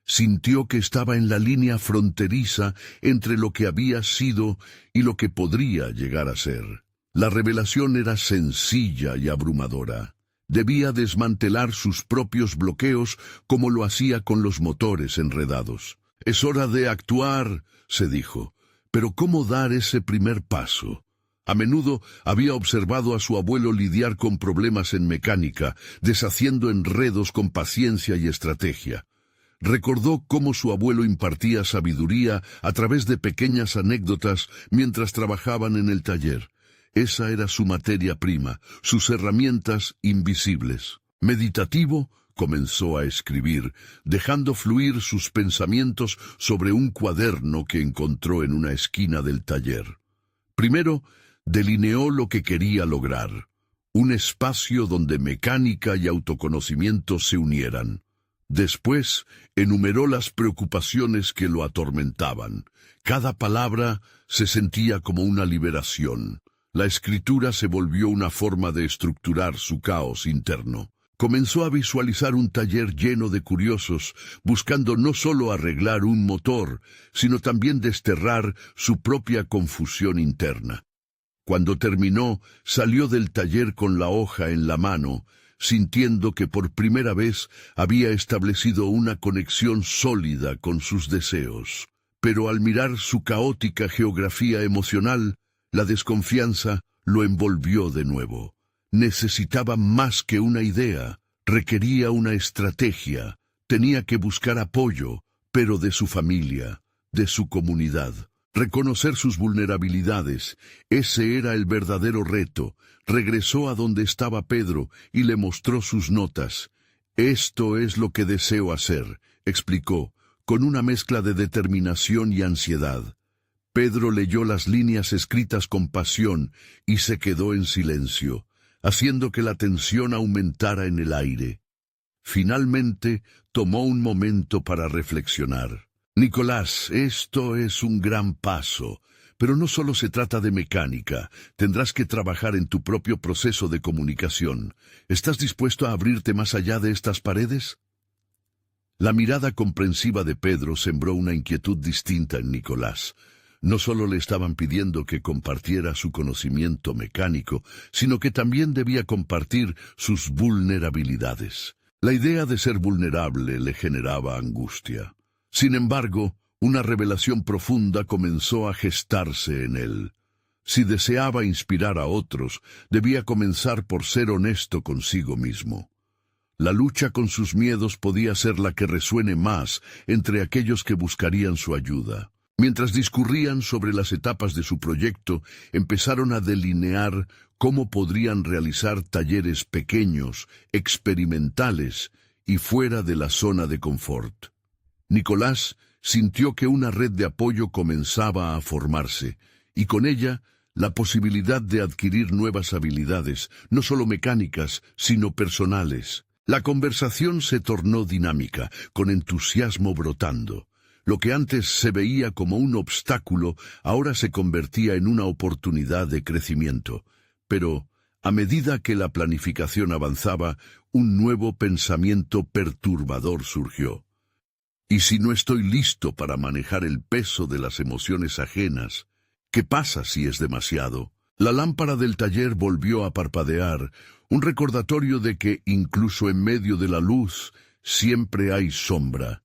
Sintió que estaba en la línea fronteriza entre lo que había sido y lo que podría llegar a ser. La revelación era sencilla y abrumadora. Debía desmantelar sus propios bloqueos como lo hacía con los motores enredados. «Es hora de actuar», se dijo. «Pero ¿cómo dar ese primer paso?» A menudo había observado a su abuelo lidiar con problemas en mecánica, deshaciendo enredos con paciencia y estrategia. Recordó cómo su abuelo impartía sabiduría a través de pequeñas anécdotas mientras trabajaban en el taller. Esa era su materia prima, sus herramientas invisibles. Meditativo, comenzó a escribir, dejando fluir sus pensamientos sobre un cuaderno que encontró en una esquina del taller. Primero, delineó lo que quería lograr, un espacio donde mecánica y autoconocimiento se unieran. Después, enumeró las preocupaciones que lo atormentaban. Cada palabra se sentía como una liberación. La escritura se volvió una forma de estructurar su caos interno. Comenzó a visualizar un taller lleno de curiosos, buscando no solo arreglar un motor, sino también desterrar su propia confusión interna. Cuando terminó, salió del taller con la hoja en la mano, sintiendo que por primera vez había establecido una conexión sólida con sus deseos. Pero al mirar su caótica geografía emocional, la desconfianza lo envolvió de nuevo. Necesitaba más que una idea, requería una estrategia, tenía que buscar apoyo, pero de su familia, de su comunidad. Reconocer sus vulnerabilidades, ese era el verdadero reto. Regresó a donde estaba Pedro y le mostró sus notas. «Esto es lo que deseo hacer», explicó, con una mezcla de determinación y ansiedad. Pedro leyó las líneas escritas con pasión y se quedó en silencio, haciendo que la tensión aumentara en el aire. Finalmente, tomó un momento para reflexionar. «Nicolás, esto es un gran paso, pero no solo se trata de mecánica. Tendrás que trabajar en tu propio proceso de comunicación. ¿Estás dispuesto a abrirte más allá de estas paredes?» La mirada comprensiva de Pedro sembró una inquietud distinta en Nicolás. No solo le estaban pidiendo que compartiera su conocimiento mecánico, sino que también debía compartir sus vulnerabilidades. La idea de ser vulnerable le generaba angustia. Sin embargo, una revelación profunda comenzó a gestarse en él. Si deseaba inspirar a otros, debía comenzar por ser honesto consigo mismo. La lucha con sus miedos podía ser la que resuene más entre aquellos que buscarían su ayuda. Mientras discurrían sobre las etapas de su proyecto, empezaron a delinear cómo podrían realizar talleres pequeños, experimentales y fuera de la zona de confort. Nicolás sintió que una red de apoyo comenzaba a formarse, y con ella la posibilidad de adquirir nuevas habilidades, no solo mecánicas, sino personales. La conversación se tornó dinámica, con entusiasmo brotando. Lo que antes se veía como un obstáculo, ahora se convertía en una oportunidad de crecimiento. Pero, a medida que la planificación avanzaba, un nuevo pensamiento perturbador surgió. ¿Y si no estoy listo para manejar el peso de las emociones ajenas? ¿Qué pasa si es demasiado? La lámpara del taller volvió a parpadear, un recordatorio de que, incluso en medio de la luz, siempre hay sombra.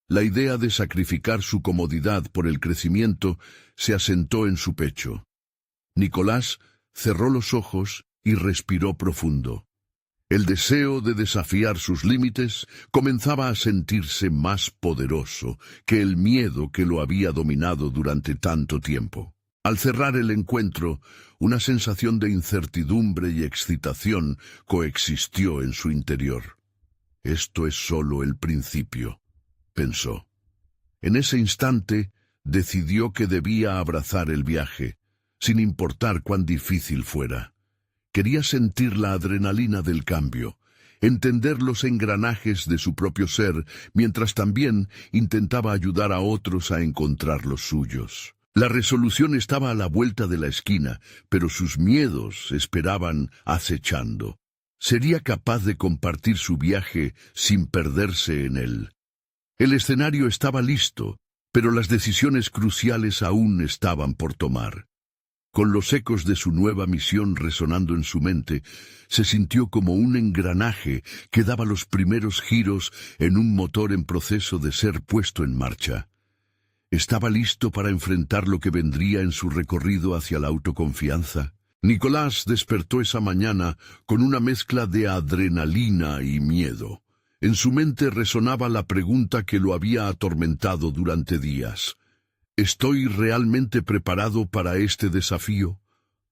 La idea de sacrificar su comodidad por el crecimiento se asentó en su pecho. Nicolás cerró los ojos y respiró profundo. El deseo de desafiar sus límites comenzaba a sentirse más poderoso que el miedo que lo había dominado durante tanto tiempo. Al cerrar el encuentro, una sensación de incertidumbre y excitación coexistió en su interior. «Esto es solo el principio», pensó. En ese instante, decidió que debía abrazar el viaje, sin importar cuán difícil fuera. Quería sentir la adrenalina del cambio, entender los engranajes de su propio ser, mientras también intentaba ayudar a otros a encontrar los suyos. La resolución estaba a la vuelta de la esquina, pero sus miedos esperaban acechando. ¿Sería capaz de compartir su viaje sin perderse en él? El escenario estaba listo, pero las decisiones cruciales aún estaban por tomar. Con los ecos de su nueva misión resonando en su mente, se sintió como un engranaje que daba los primeros giros en un motor en proceso de ser puesto en marcha. ¿Estaba listo para enfrentar lo que vendría en su recorrido hacia la autoconfianza? Nicolás despertó esa mañana con una mezcla de adrenalina y miedo. En su mente resonaba la pregunta que lo había atormentado durante días. ¿Estoy realmente preparado para este desafío?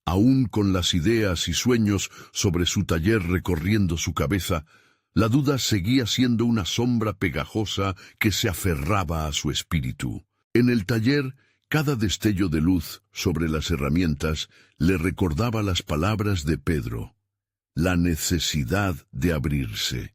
Aún con las ideas y sueños sobre su taller recorriendo su cabeza, La duda seguía siendo una sombra pegajosa que se aferraba a su espíritu. En el taller, cada destello de luz sobre las herramientas le recordaba las palabras de Pedro: la necesidad de abrirse.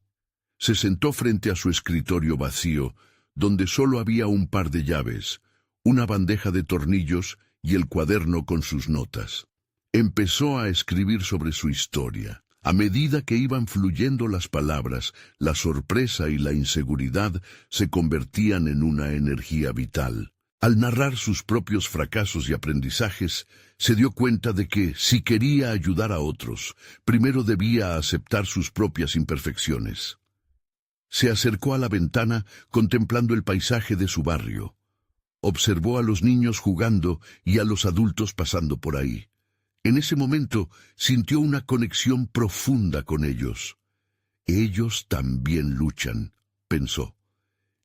Se sentó frente a su escritorio vacío, donde solo había un par de llaves, una bandeja de tornillos y el cuaderno con sus notas. Empezó a escribir sobre su historia. A medida que iban fluyendo las palabras, la sorpresa y la inseguridad se convertían en una energía vital. Al narrar sus propios fracasos y aprendizajes, se dio cuenta de que, si quería ayudar a otros, primero debía aceptar sus propias imperfecciones. Se acercó a la ventana contemplando el paisaje de su barrio. Observó a los niños jugando y a los adultos pasando por ahí. En ese momento sintió una conexión profunda con ellos. Ellos también luchan, pensó.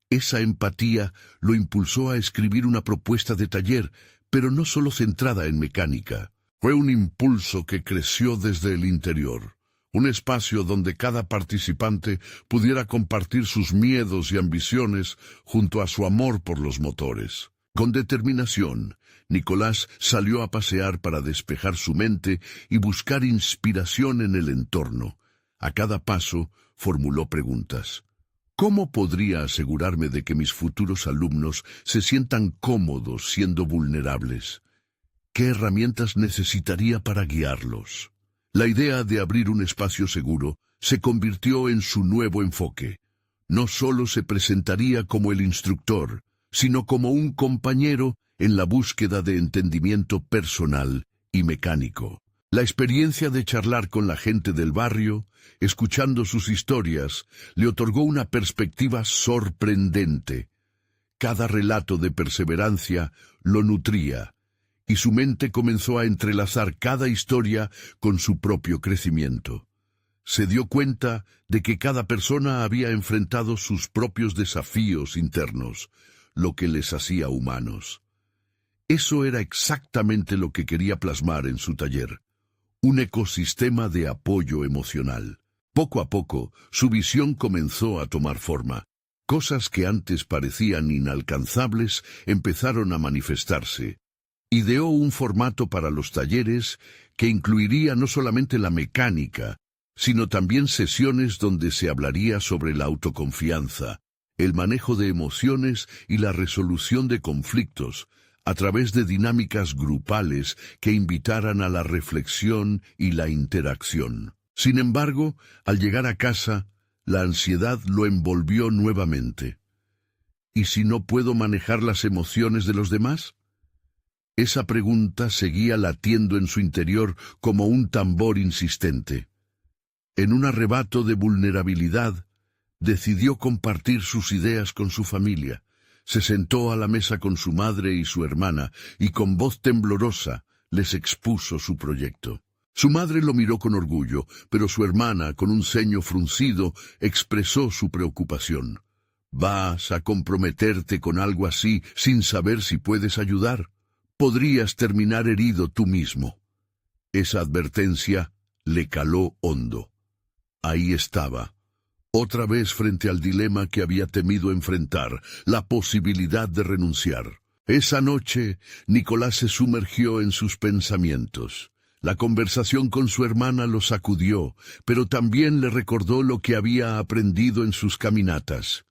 Esa empatía lo impulsó a escribir una propuesta de taller, pero no solo centrada en mecánica. Fue un impulso que creció desde el interior. Un espacio donde cada participante pudiera compartir sus miedos y ambiciones junto a su amor por los motores. Con determinación, Nicolás salió a pasear para despejar su mente y buscar inspiración en el entorno. A cada paso, formuló preguntas. ¿Cómo podría asegurarme de que mis futuros alumnos se sientan cómodos siendo vulnerables? ¿Qué herramientas necesitaría para guiarlos? La idea de abrir un espacio seguro se convirtió en su nuevo enfoque. No solo se presentaría como el instructor, sino como un compañero en la búsqueda de entendimiento personal y mecánico. La experiencia de charlar con la gente del barrio, escuchando sus historias, le otorgó una perspectiva sorprendente. Cada relato de perseverancia lo nutría, y su mente comenzó a entrelazar cada historia con su propio crecimiento. Se dio cuenta de que cada persona había enfrentado sus propios desafíos internos, lo que les hacía humanos. Eso era exactamente lo que quería plasmar en su taller. Un ecosistema de apoyo emocional. Poco a poco, su visión comenzó a tomar forma. Cosas que antes parecían inalcanzables empezaron a manifestarse. Ideó un formato para los talleres que incluiría no solamente la mecánica, sino también sesiones donde se hablaría sobre la autoconfianza, el manejo de emociones y la resolución de conflictos, a través de dinámicas grupales que invitaran a la reflexión y la interacción. Sin embargo, al llegar a casa, la ansiedad lo envolvió nuevamente. ¿Y si no puedo manejar las emociones de los demás? Esa pregunta seguía latiendo en su interior como un tambor insistente. En un arrebato de vulnerabilidad, decidió compartir sus ideas con su familia. Se sentó a la mesa con su madre y su hermana, y con voz temblorosa les expuso su proyecto. Su madre lo miró con orgullo, pero su hermana, con un ceño fruncido, expresó su preocupación. ¿Vas a comprometerte con algo así sin saber si puedes ayudar? Podrías terminar herido tú mismo. Esa advertencia le caló hondo. Ahí estaba, otra vez frente al dilema que había temido enfrentar, la posibilidad de renunciar. Esa noche, Nicolás se sumergió en sus pensamientos. La conversación con su hermana lo sacudió, pero también le recordó lo que había aprendido en sus caminatas.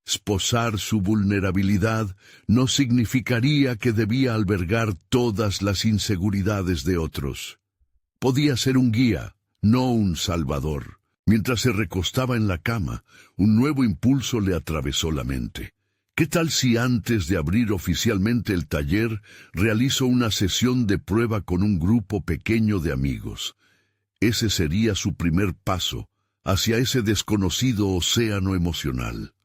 Esposar su vulnerabilidad no significaría que debía albergar todas las inseguridades de otros. Podía ser un guía, no un salvador. Mientras se recostaba en la cama, un nuevo impulso le atravesó la mente. ¿Qué tal si antes de abrir oficialmente el taller, realizo una sesión de prueba con un grupo pequeño de amigos? Ese sería su primer paso hacia ese desconocido océano emocional.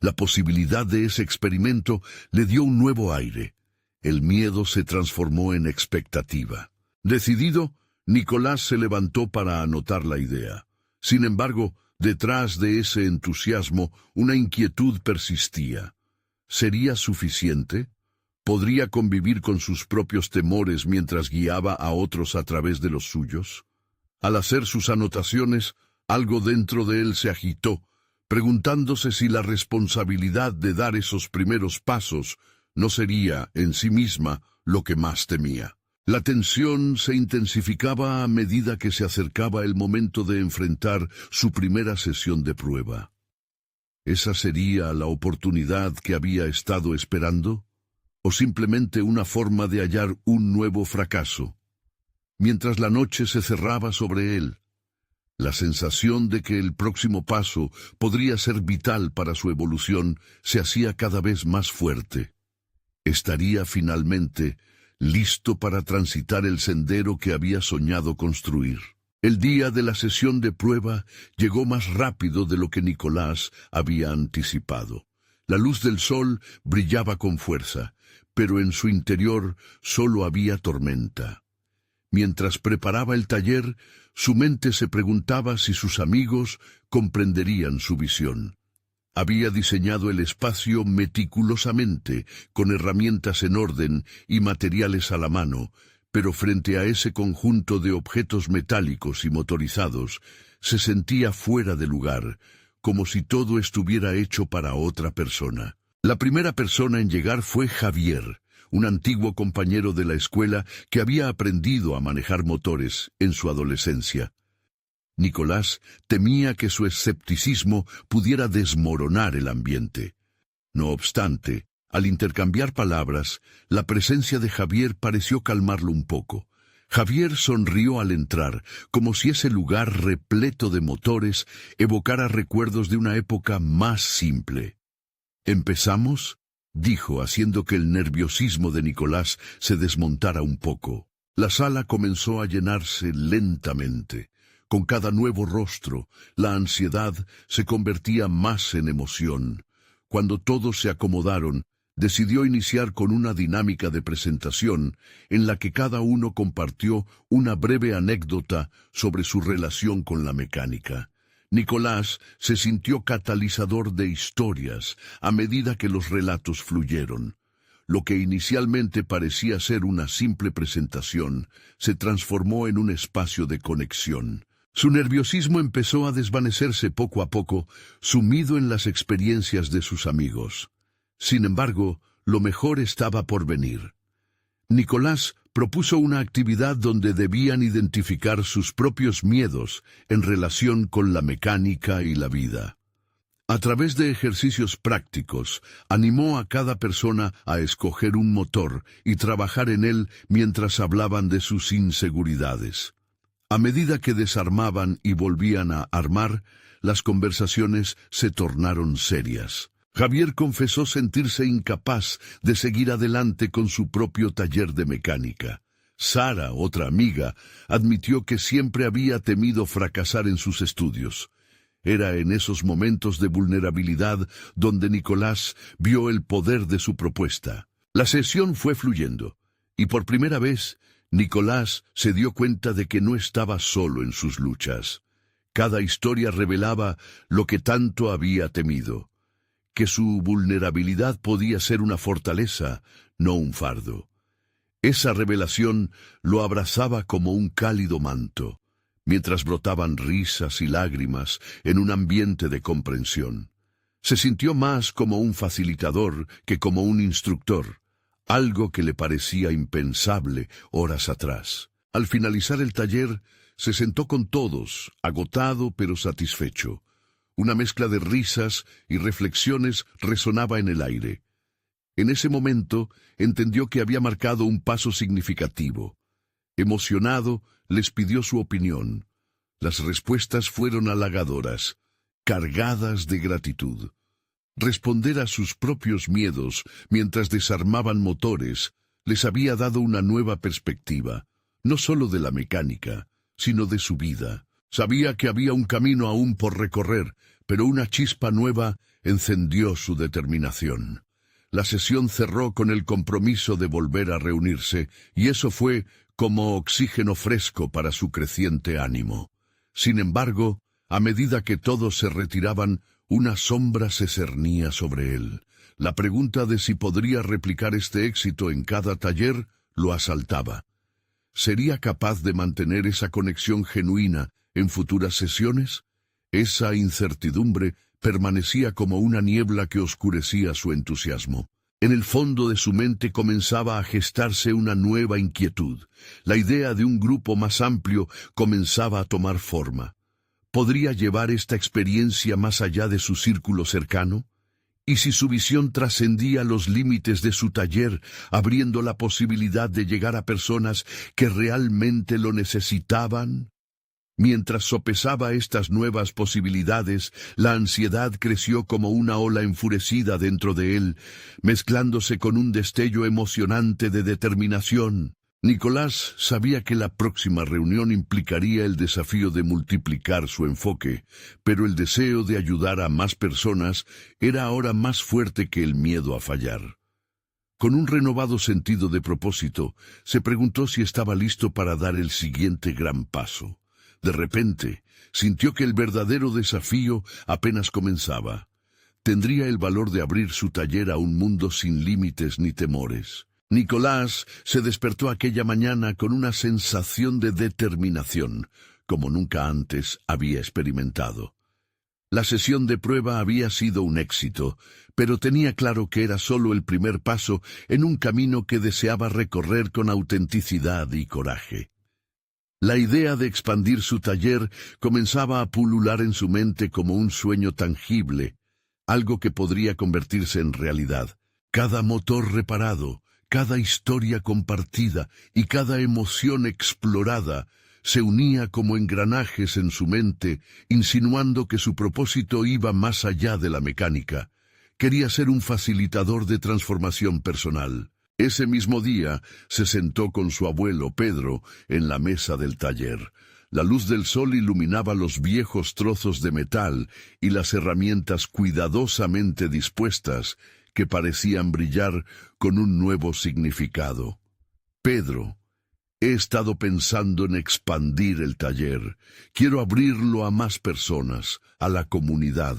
La posibilidad de ese experimento le dio un nuevo aire. El miedo se transformó en expectativa. Decidido, Nicolás se levantó para anotar la idea. Sin embargo, detrás de ese entusiasmo, una inquietud persistía. ¿Sería suficiente? ¿Podría convivir con sus propios temores mientras guiaba a otros a través de los suyos? Al hacer sus anotaciones, Algo dentro de él se agitó, preguntándose si la responsabilidad de dar esos primeros pasos no sería, en sí misma, lo que más temía. La tensión se intensificaba a medida que se acercaba el momento de enfrentar su primera sesión de prueba. ¿Esa sería la oportunidad que había estado esperando? ¿O simplemente una forma de hallar un nuevo fracaso? Mientras la noche se cerraba sobre él, la sensación de que el próximo paso podría ser vital para su evolución se hacía cada vez más fuerte. Estaría finalmente listo para transitar el sendero que había soñado construir. El día de la sesión de prueba llegó más rápido de lo que Nicolás había anticipado. La luz del sol brillaba con fuerza, pero en su interior solo había tormenta. Mientras preparaba el taller, su mente se preguntaba si sus amigos comprenderían su visión. Había diseñado el espacio meticulosamente, con herramientas en orden y materiales a la mano, pero frente a ese conjunto de objetos metálicos y motorizados, se sentía fuera de lugar, como si todo estuviera hecho para otra persona. La primera persona en llegar fue Javier, un antiguo compañero de la escuela que había aprendido a manejar motores en su adolescencia. Nicolás temía que su escepticismo pudiera desmoronar el ambiente. No obstante, al intercambiar palabras, la presencia de Javier pareció calmarlo un poco. Javier sonrió al entrar, como si ese lugar repleto de motores evocara recuerdos de una época más simple. «¿Empezamos?», dijo, haciendo que el nerviosismo de Nicolás se desmontara un poco. La sala comenzó a llenarse lentamente. Con cada nuevo rostro, la ansiedad se convertía más en emoción. Cuando todos se acomodaron, decidió iniciar con una dinámica de presentación en la que cada uno compartió una breve anécdota sobre su relación con la mecánica. Nicolás se sintió catalizador de historias a medida que los relatos fluyeron. Lo que inicialmente parecía ser una simple presentación se transformó en un espacio de conexión. Su nerviosismo empezó a desvanecerse poco a poco, sumido en las experiencias de sus amigos. Sin embargo, lo mejor estaba por venir. Nicolás propuso una actividad donde debían identificar sus propios miedos en relación con la mecánica y la vida. A través de ejercicios prácticos, animó a cada persona a escoger un motor y trabajar en él mientras hablaban de sus inseguridades. A medida que desarmaban y volvían a armar, las conversaciones se tornaron serias. Javier confesó sentirse incapaz de seguir adelante con su propio taller de mecánica. Sara, otra amiga, admitió que siempre había temido fracasar en sus estudios. Era en esos momentos de vulnerabilidad donde Nicolás vio el poder de su propuesta. La sesión fue fluyendo, y por primera vez, Nicolás se dio cuenta de que no estaba solo en sus luchas. Cada historia revelaba lo que tanto había temido, que su vulnerabilidad podía ser una fortaleza, no un fardo. Esa revelación lo abrazaba como un cálido manto, mientras brotaban risas y lágrimas en un ambiente de comprensión. Se sintió más como un facilitador que como un instructor, algo que le parecía impensable horas atrás. Al finalizar el taller, se sentó con todos, agotado pero satisfecho. Una mezcla de risas y reflexiones resonaba en el aire. En ese momento, entendió que había marcado un paso significativo. Emocionado, les pidió su opinión. Las respuestas fueron halagadoras, cargadas de gratitud. Responder a sus propios miedos mientras desarmaban motores les había dado una nueva perspectiva, no solo de la mecánica, sino de su vida. Sabía que había un camino aún por recorrer, pero una chispa nueva encendió su determinación. La sesión cerró con el compromiso de volver a reunirse, y eso fue como oxígeno fresco para su creciente ánimo. Sin embargo, a medida que todos se retiraban, una sombra se cernía sobre él. La pregunta de si podría replicar este éxito en cada taller lo asaltaba. ¿Sería capaz de mantener esa conexión genuina en futuras sesiones? Esa incertidumbre permanecía como una niebla que oscurecía su entusiasmo. En el fondo de su mente comenzaba a gestarse una nueva inquietud. La idea de un grupo más amplio comenzaba a tomar forma. ¿Podría llevar esta experiencia más allá de su círculo cercano? ¿Y si su visión trascendía los límites de su taller, abriendo la posibilidad de llegar a personas que realmente lo necesitaban? Mientras sopesaba estas nuevas posibilidades, la ansiedad creció como una ola enfurecida dentro de él, mezclándose con un destello emocionante de determinación. Nicolás sabía que la próxima reunión implicaría el desafío de multiplicar su enfoque, pero el deseo de ayudar a más personas era ahora más fuerte que el miedo a fallar. Con un renovado sentido de propósito, se preguntó si estaba listo para dar el siguiente gran paso. De repente, sintió que el verdadero desafío apenas comenzaba. Tendría el valor de abrir su taller a un mundo sin límites ni temores. Nicolás se despertó aquella mañana con una sensación de determinación, como nunca antes había experimentado. La sesión de prueba había sido un éxito, pero tenía claro que era solo el primer paso en un camino que deseaba recorrer con autenticidad y coraje. La idea de expandir su taller comenzaba a pulular en su mente como un sueño tangible, algo que podría convertirse en realidad. Cada motor reparado, cada historia compartida y cada emoción explorada se unía como engranajes en su mente, insinuando que su propósito iba más allá de la mecánica. Quería ser un facilitador de transformación personal. Ese mismo día se sentó con su abuelo Pedro en la mesa del taller. La luz del sol iluminaba los viejos trozos de metal y las herramientas cuidadosamente dispuestas que parecían brillar con un nuevo significado. Pedro, he estado pensando en expandir el taller. Quiero abrirlo a más personas, a la comunidad,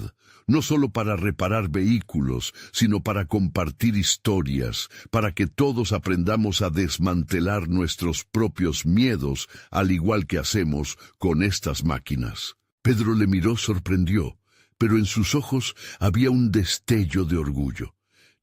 no solo para reparar vehículos, sino para compartir historias, para que todos aprendamos a desmantelar nuestros propios miedos, al igual que hacemos con estas máquinas. Pedro le miró sorprendido, pero en sus ojos había un destello de orgullo.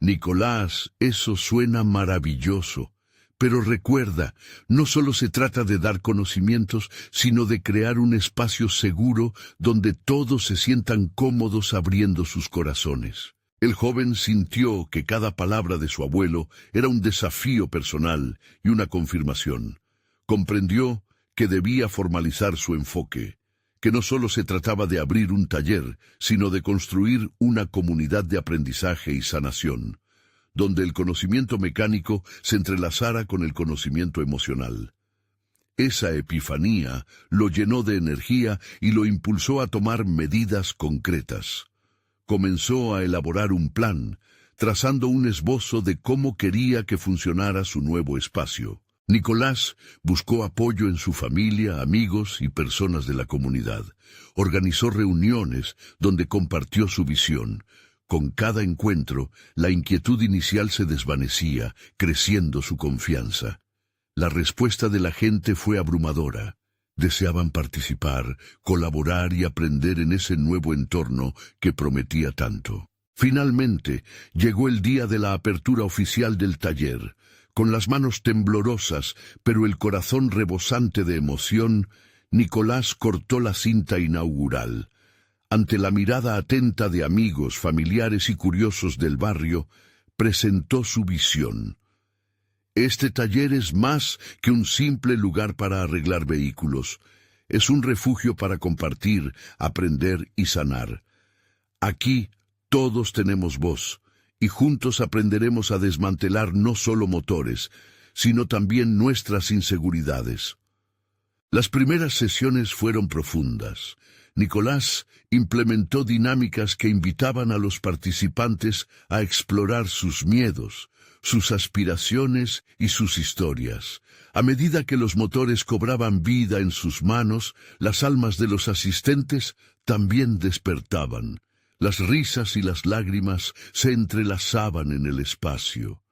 Nicolás, eso suena maravilloso, pero recuerda, no solo se trata de dar conocimientos, sino de crear un espacio seguro donde todos se sientan cómodos abriendo sus corazones. El joven sintió que cada palabra de su abuelo era un desafío personal y una confirmación. Comprendió que debía formalizar su enfoque, que no solo se trataba de abrir un taller, sino de construir una comunidad de aprendizaje y sanación, donde el conocimiento mecánico se entrelazara con el conocimiento emocional. Esa epifanía lo llenó de energía y lo impulsó a tomar medidas concretas. Comenzó a elaborar un plan, trazando un esbozo de cómo quería que funcionara su nuevo espacio. Nicolás buscó apoyo en su familia, amigos y personas de la comunidad. Organizó reuniones donde compartió su visión. Con cada encuentro, la inquietud inicial se desvanecía, creciendo su confianza. La respuesta de la gente fue abrumadora. Deseaban participar, colaborar y aprender en ese nuevo entorno que prometía tanto. Finalmente, llegó el día de la apertura oficial del taller. Con las manos temblorosas, pero el corazón rebosante de emoción, Nicolás cortó la cinta inaugural. Ante la mirada atenta de amigos, familiares y curiosos del barrio, presentó su visión. Este taller es más que un simple lugar para arreglar vehículos. Es un refugio para compartir, aprender y sanar. Aquí todos tenemos voz, y juntos aprenderemos a desmantelar no solo motores, sino también nuestras inseguridades. Las primeras sesiones fueron profundas. Nicolás implementó dinámicas que invitaban a los participantes a explorar sus miedos, sus aspiraciones y sus historias. A medida que los motores cobraban vida en sus manos, las almas de los asistentes también despertaban. Las risas y las lágrimas se entrelazaban en el espacio.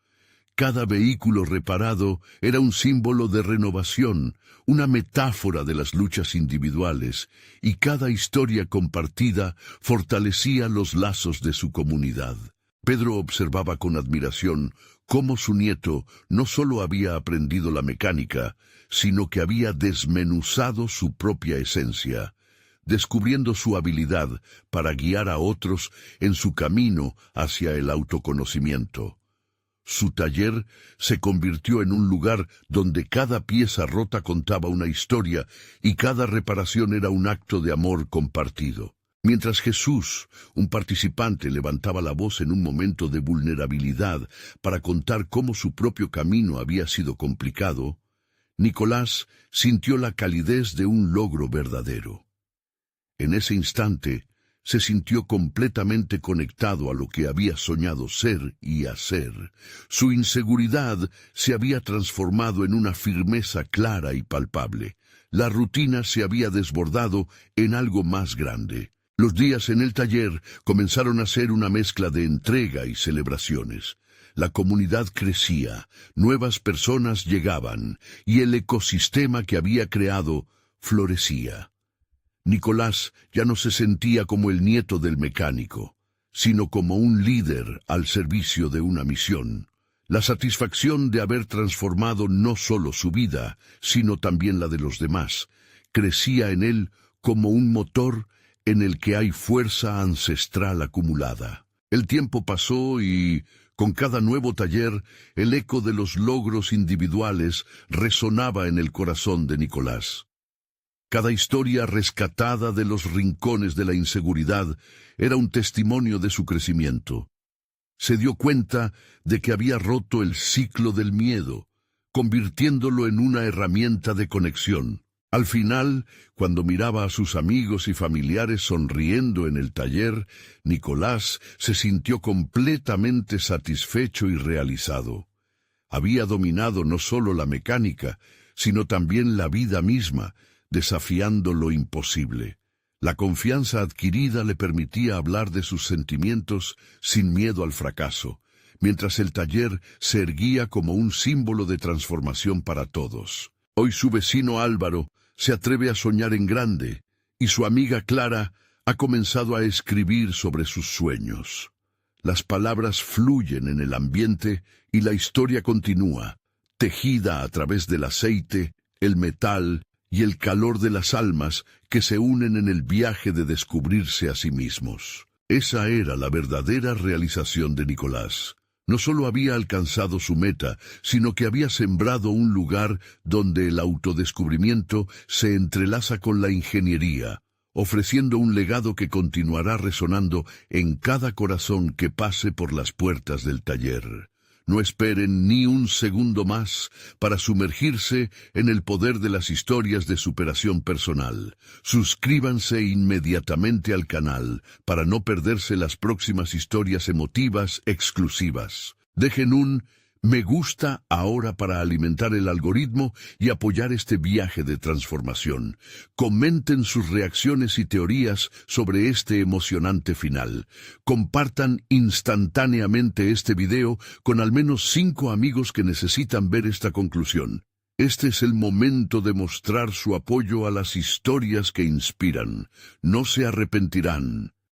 Cada vehículo reparado era un símbolo de renovación, una metáfora de las luchas individuales, y cada historia compartida fortalecía los lazos de su comunidad. Pedro observaba con admiración cómo su nieto no solo había aprendido la mecánica, sino que había desmenuzado su propia esencia, descubriendo su habilidad para guiar a otros en su camino hacia el autoconocimiento. Su taller se convirtió en un lugar donde cada pieza rota contaba una historia y cada reparación era un acto de amor compartido. Mientras Jesús, un participante, levantaba la voz en un momento de vulnerabilidad para contar cómo su propio camino había sido complicado, Nicolás sintió la calidez de un logro verdadero. En ese instante, se sintió completamente conectado a lo que había soñado ser y hacer. Su inseguridad se había transformado en una firmeza clara y palpable. La rutina se había desbordado en algo más grande. Los días en el taller comenzaron a ser una mezcla de entrega y celebraciones. La comunidad crecía, nuevas personas llegaban, y el ecosistema que había creado florecía. Nicolás ya no se sentía como el nieto del mecánico, sino como un líder al servicio de una misión. La satisfacción de haber transformado no solo su vida, sino también la de los demás, crecía en él como un motor en el que hay fuerza ancestral acumulada. El tiempo pasó y, con cada nuevo taller, el eco de los logros individuales resonaba en el corazón de Nicolás. Cada historia rescatada de los rincones de la inseguridad era un testimonio de su crecimiento. Se dio cuenta de que había roto el ciclo del miedo, convirtiéndolo en una herramienta de conexión. Al final, cuando miraba a sus amigos y familiares sonriendo en el taller, Nicolás se sintió completamente satisfecho y realizado. Había dominado no solo la mecánica, sino también la vida misma, desafiando lo imposible. La confianza adquirida le permitía hablar de sus sentimientos sin miedo al fracaso, mientras el taller se erguía como un símbolo de transformación para todos. Hoy su vecino Álvaro se atreve a soñar en grande, y su amiga Clara ha comenzado a escribir sobre sus sueños. Las palabras fluyen en el ambiente y la historia continúa, tejida a través del aceite, el metal y el calor de las almas que se unen en el viaje de descubrirse a sí mismos. Esa era la verdadera realización de Nicolás. No solo había alcanzado su meta, sino que había sembrado un lugar donde el autodescubrimiento se entrelaza con la ingeniería, ofreciendo un legado que continuará resonando en cada corazón que pase por las puertas del taller. No esperen ni un segundo más para sumergirse en el poder de las historias de superación personal. Suscríbanse inmediatamente al canal para no perderse las próximas historias emotivas exclusivas. Dejen un me gusta ahora para alimentar el algoritmo y apoyar este viaje de transformación. Comenten sus reacciones y teorías sobre este emocionante final. Compartan instantáneamente este video con al menos 5 amigos que necesitan ver esta conclusión. Este es el momento de mostrar su apoyo a las historias que inspiran. No se arrepentirán.